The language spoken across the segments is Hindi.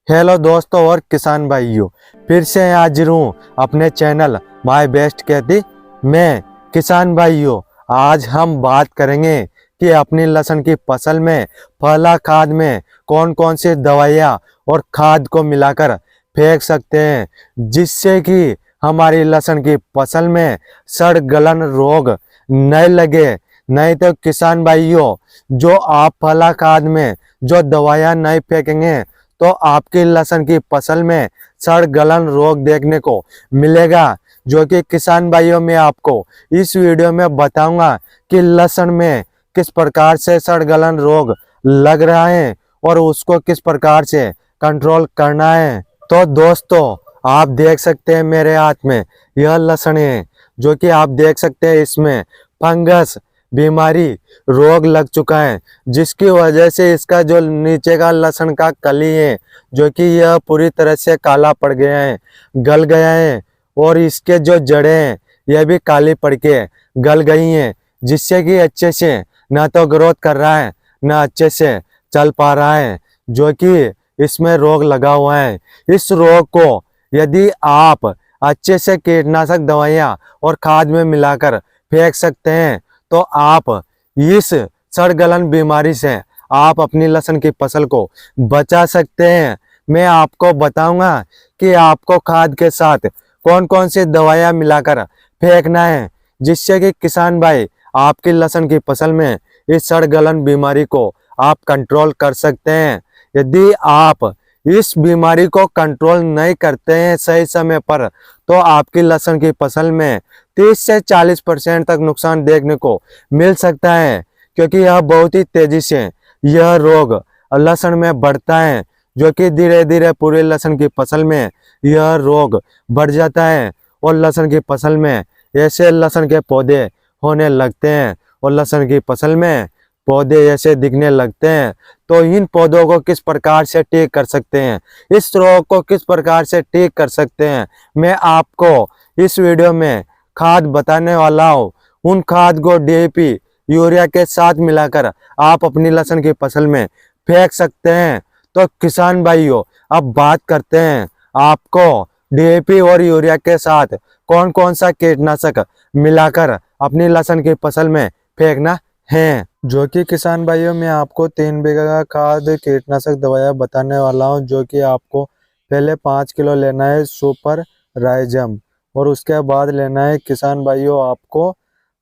हेलो दोस्तों और किसान भाइयों, फिर से हाजिर हूँ अपने चैनल माय बेस्ट खेती में। किसान भाइयों, आज हम बात करेंगे कि अपनी लहसुन की फसल में फला खाद में कौन कौन सी दवाइयाँ और खाद को मिलाकर फेंक सकते हैं, जिससे कि हमारी लहसुन की फसल में सड़ गलन रोग नहीं लगे। नहीं तो किसान भाइयों, जो आप फला खाद में जो दवाइयाँ नहीं फेंकेंगे तो आपकी लहसुन की फसल में सड़ गलन रोग देखने को मिलेगा। जो कि किसान भाइयों, मैं आपको इस वीडियो में बताऊंगा कि लहसुन में किस प्रकार से सड़ गलन रोग लग रहा है और उसको किस प्रकार से कंट्रोल करना है। तो दोस्तों, आप देख सकते हैं मेरे हाथ में यह लहसुन है, जो कि आप देख सकते हैं इसमें फंगस बीमारी रोग लग चुका है, जिसकी वजह से इसका जो नीचे का लहसुन का कली है, जो कि यह पूरी तरह से काला पड़ गया है, गल गया है। और इसके जो जड़ें हैं यह भी काली पड़ के गल गई हैं, जिससे कि अच्छे से ना तो ग्रोथ कर रहा है ना अच्छे से चल पा रहा है, जो कि इसमें रोग लगा हुआ है। इस रोग को यदि आप अच्छे से कीटनाशक दवाइयाँ और खाद में मिलाकर फेंक सकते हैं तो आप इस सड़ गलन बीमारी से आप अपनी लहसुन की फसल को बचा सकते हैं। मैं आपको बताऊंगा कि आपको खाद के साथ कौन कौन सी दवाइयाँ मिलाकर फेंकना है, जिससे कि किसान भाई आपकी लहसुन की फसल में इस सड़ गलन बीमारी को आप कंट्रोल कर सकते हैं। यदि आप इस बीमारी को कंट्रोल नहीं करते हैं सही समय पर, तो आपकी लहसुन की फसल में 30 से 40% तक नुकसान देखने को मिल सकता है, क्योंकि यह बहुत ही तेजी से यह रोग लहसुन में बढ़ता है, जो कि धीरे धीरे पूरे लहसुन की फसल में यह रोग बढ़ जाता है और लहसुन की फसल में ऐसे लहसुन के पौधे होने लगते हैं और लहसुन की फसल में पौधे ऐसे दिखने लगते हैं। तो इन पौधों को किस प्रकार से ठीक कर सकते हैं, इस रोग को किस प्रकार से ठीक कर सकते हैं, मैं आपको इस वीडियो में खाद बताने वाला हूँ। उन खाद को डीएपी यूरिया के साथ मिलाकर आप अपनी लहसुन की फसल में फेंक सकते हैं। तो किसान भाइयों, अब बात करते हैं आपको डीएपी और यूरिया के साथ कौन कौन सा कीटनाशक मिलाकर अपनी लहसुन की फसल में फेंकना है। जो कि किसान भाइयों, मैं आपको 3 बीघा का खाद कीटनाशक दवाइयाँ बताने वाला हूँ, जो कि आपको पहले 5 किलो लेना है सुपर राइजम, और उसके बाद लेना है किसान भाइयों आपको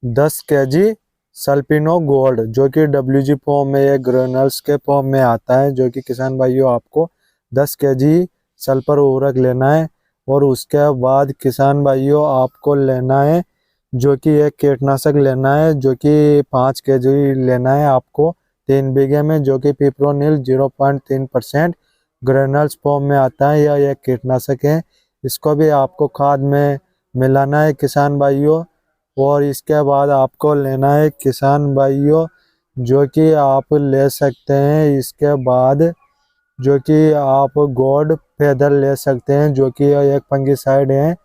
10 केजी सल्पिनो गोल्ड, जो कि WG फॉर्म में या ग्रेनुल्स के फॉर्म में आता है। जो कि किसान भाइयों आपको 10 केजी सल्फर उर्वरक लेना है। और उसके बाद किसान भाइयों आपको लेना है जो कि एक कीटनाशक लेना है, जो कि 5 केजी लेना है आपको 3 बीघे में, जो कि पिप्रोनिल 0.3% ग्रेनुल्स फॉर्म में आता है। यह एक कीटनाशक है, इसको भी आपको खाद में मिलाना है किसान भाइयों। और इसके बाद आपको लेना है किसान भाइयों, जो कि आप ले सकते हैं इसके बाद, जो कि आप गोड फेदर ले सकते हैं, जो कि एक फंगिसाइड है,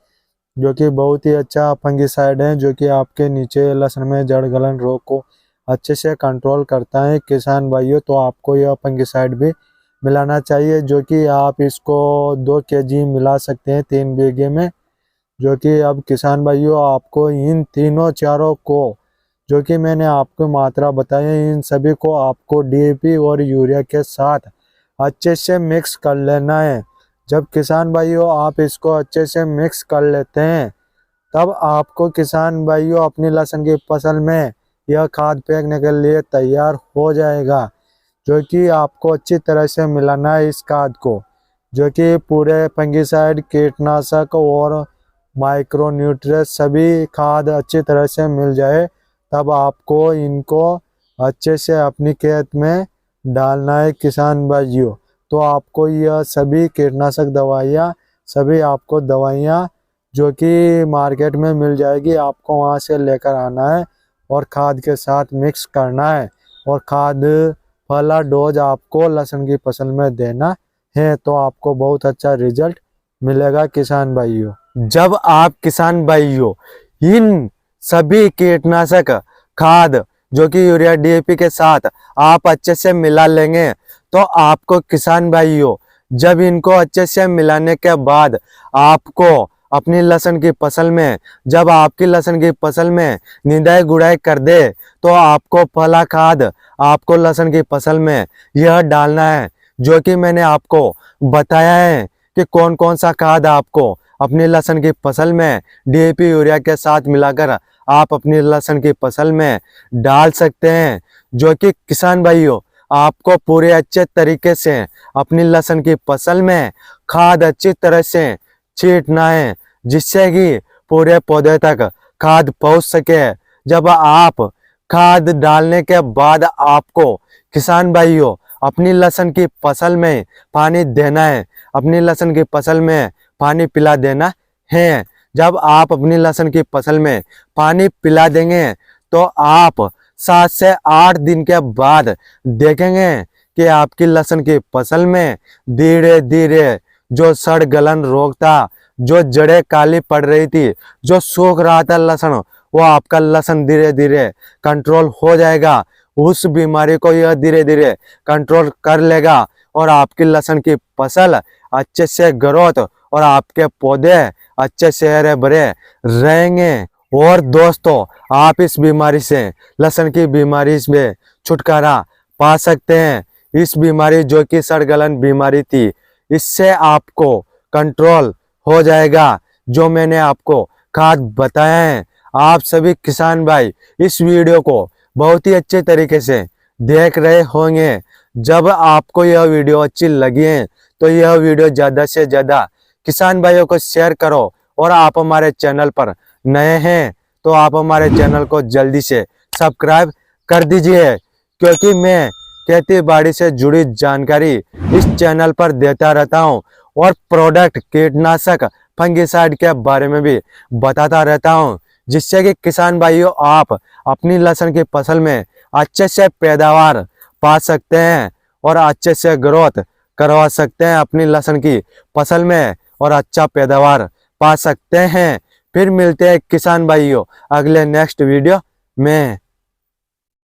जो कि बहुत ही अच्छा फंगिसाइड है, जो कि आपके नीचे लहसुन में जड़ गलन रोग को अच्छे से कंट्रोल करता है किसान भाइयों। तो आपको यह फंगिसाइड भी मिलाना चाहिए, जो कि आप इसको 2 केजी मिला सकते हैं 3 बीघे में। जो कि अब किसान भाइयों आपको इन तीनों चारों को, जो कि मैंने आपको मात्रा बताई है, इन सभी को आपको डीएपी और यूरिया के साथ अच्छे से मिक्स कर लेना है। जब किसान भाइयों आप इसको अच्छे से मिक्स कर लेते हैं, तब आपको किसान भाइयों अपनी लहसुन की फसल में यह खाद फेंकने के लिए तैयार हो जाएगा। जो कि आपको अच्छी तरह से मिलाना है इस खाद को, जो कि पूरे फंगिसाइड कीटनाशक और माइक्रोन्यूट्रिएंट सभी खाद अच्छी तरह से मिल जाए, तब आपको इनको अच्छे से अपनी खेत में डालना है किसान भाइयों। तो आपको यह सभी कीटनाशक दवाइयाँ, सभी आपको दवाइयाँ जो कि मार्केट में मिल जाएगी, आपको वहाँ से लेकर आना है और खाद के साथ मिक्स करना है, और खाद वाला डोज आपको लहसुन की फसल में देना है। तो आपको बहुत अच्छा रिजल्ट मिलेगा किसान भाइयों। जब आप किसान भाइयों इन सभी कीटनाशक खाद, जो कि यूरिया डीएपी के साथ आप अच्छे से मिला लेंगे, तो आपको किसान भाइयों जब इनको अच्छे से मिलाने के बाद आपको अपनी लहसुन की फसल में, जब आपकी लहसुन की फसल में निदाई गुड़ाई कर दे तो आपको पहला खाद आपको लहसुन की फसल में यह डालना है, जो कि मैंने आपको बताया है कि कौन कौन सा खाद आपको अपनी लहसुन की फसल में डीएपी यूरिया के साथ मिलाकर आप अपनी लहसुन की फसल में डाल सकते हैं, जो कि किसान भाइयों आपको पूरे अच्छे तरीके से अपनी लहसुन की फसल में खाद अच्छी तरह से छींटना है, जिससे कि पूरे पौधे तक खाद पहुंच सके। जब आप खाद डालने के बाद आपको किसान भाइयों अपनी लहसुन की फसल में पानी देना है, अपनी लहसुन की फसल में पानी पिला देना है। जब आप अपनी लहसुन की फसल में पानी पिला देंगे तो आप 7 से 8 दिन के बाद देखेंगे कि आपकी लहसुन की फसल में धीरे धीरे जो सड़ गलन रोग था, जो जड़ें काली पड़ रही थी, जो सूख रहा था लहसुन, वो आपका लहसुन धीरे धीरे कंट्रोल हो जाएगा। उस बीमारी को यह धीरे धीरे कंट्रोल कर लेगा और आपकी लहसुन की फसल अच्छे से ग्रोथ और आपके पौधे अच्छे से हरे भरे रहेंगे। और दोस्तों, आप इस बीमारी से, लहसुन की बीमारी से छुटकारा पा सकते हैं। इस बीमारी जो कि सड़गलन बीमारी थी, इससे आपको कंट्रोल हो जाएगा। जो मैंने आपको खाद बताया है, आप सभी किसान भाई इस वीडियो को बहुत ही अच्छे तरीके से देख रहे होंगे। जब आपको यह वीडियो अच्छी लगी है तो यह वीडियो ज़्यादा से ज़्यादा किसान भाइयों को शेयर करो। और आप हमारे चैनल पर नए हैं तो आप हमारे चैनल को जल्दी से सब्सक्राइब कर दीजिए, क्योंकि मैं खेती बाड़ी से जुड़ी जानकारी इस चैनल पर देता रहता हूं और प्रोडक्ट, कीटनाशक, फंगिसाइड के बारे में भी बताता रहता हूं, जिससे कि किसान भाइयों आप अपनी लहसुन की फसल में अच्छे से पैदावार पा सकते हैं और अच्छे से ग्रोथ करवा सकते हैं अपनी लहसुन की फसल में और अच्छा पैदावार पा सकते हैं। फिर मिलते हैं किसान भाइयों अगले नेक्स्ट वीडियो में।